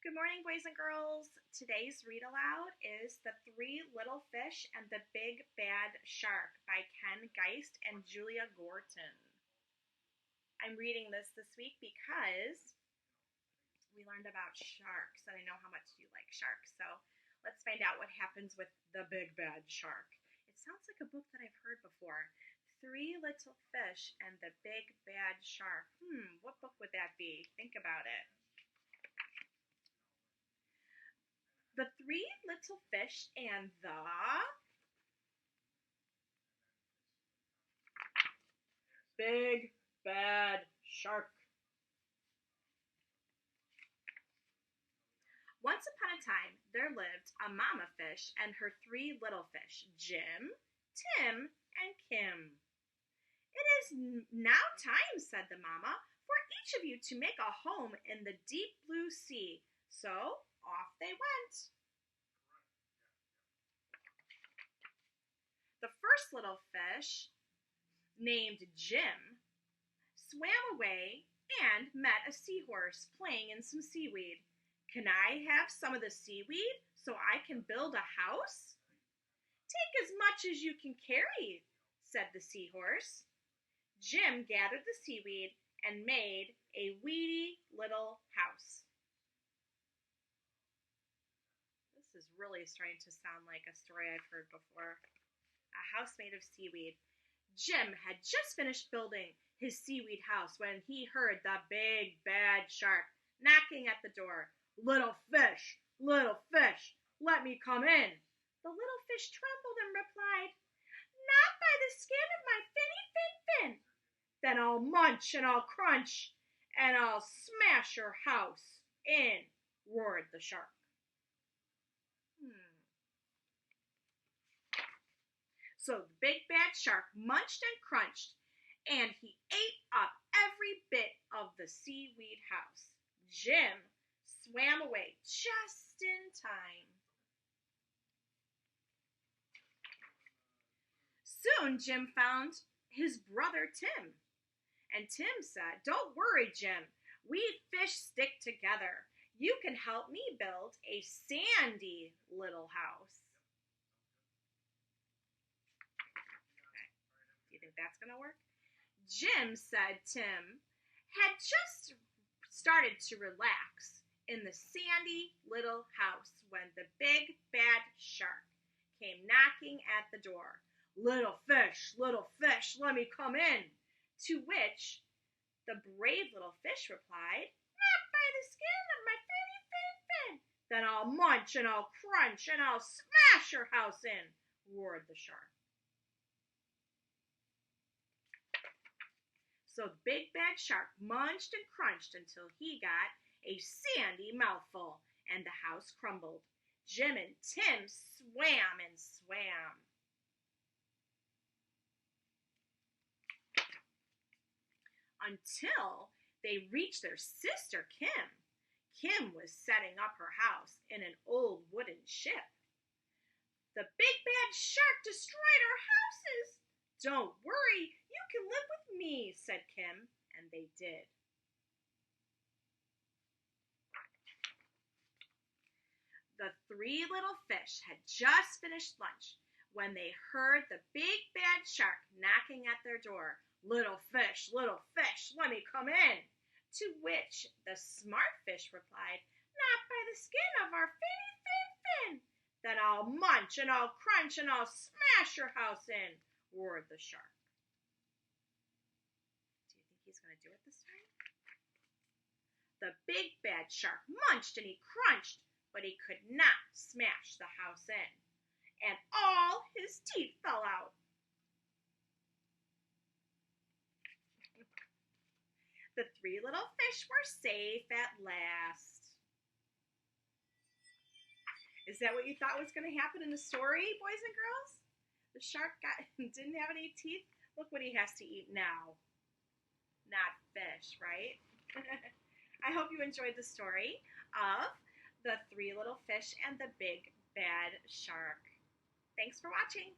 Good morning, boys and girls. Today's read aloud is The Three Little Fish and the Big Bad Shark by Ken Geist and Julia Gorton. I'm reading this week because we learned about sharks, and I know how much you like sharks. So let's find out what happens with the Big Bad Shark. It sounds like a book that I've heard before. Three Little Fish and the Big Bad Shark. What book would that be? Think about it. The Three Little Fish and the Big Bad Shark. Once upon a time, there lived a mama fish and her three little fish, Jim, Tim, and Kim. "It is now time," said the mama, "for each of you to make a home in the deep blue sea." So off they went. The first little fish, named Jim, swam away and met a seahorse playing in some seaweed. "Can I have some of the seaweed so I can build a house?" "Take as much as you can carry," said the seahorse. Jim gathered the seaweed and made a weedy little house. This is really starting to sound like a story I've heard before. A house made of seaweed. Jim had just finished building his seaweed house when he heard the Big Bad Shark knocking at the door. Little fish, let me come in." The little fish trembled and replied, "Not by the skin of my finny fin." "Then I'll munch and I'll crunch and I'll smash your house in," roared the shark. So the Big Bad Shark munched and crunched, and he ate up every bit of the seaweed house. Jim swam away just in time. Soon Jim found his brother Tim, and Tim said, "Don't worry, Jim. We fish stick together. You can help me build a sandy little house." That's going to work? Jim said Tim had just started to relax in the sandy little house when the Big Bad Shark came knocking at the door. Little fish, let me come in." To which the brave little fish replied, "Not by the skin of my fin. Then I'll munch and I'll crunch and I'll smash your house in," roared the shark. So the Big Bad Shark munched and crunched until he got a sandy mouthful, and the house crumbled. Jim and Tim swam and swam. Until they reached their sister Kim. Kim was setting up her house in an old wooden ship. "The Big Bad Shark destroyed our houses." "Don't worry, you can live with me," said Kim, and they did. The three little fish had just finished lunch when they heard the Big Bad Shark knocking at their door. Little fish, let me come in." To which the smart fish replied, "Not by the skin of our finny fin. Then I'll munch and I'll crunch and I'll smash your house in," roared the shark. Do you think he's going to do it this time? The Big Bad Shark munched and he crunched, but he could not smash the house in, and all his teeth fell out. The three little fish were safe at last. Is that what you thought was going to happen in the story, boys and girls? The shark didn't have any teeth. Look what he has to eat now. Not fish, right? I hope you enjoyed the story of The Three Little Fish and the Big Bad Shark. Thanks for watching.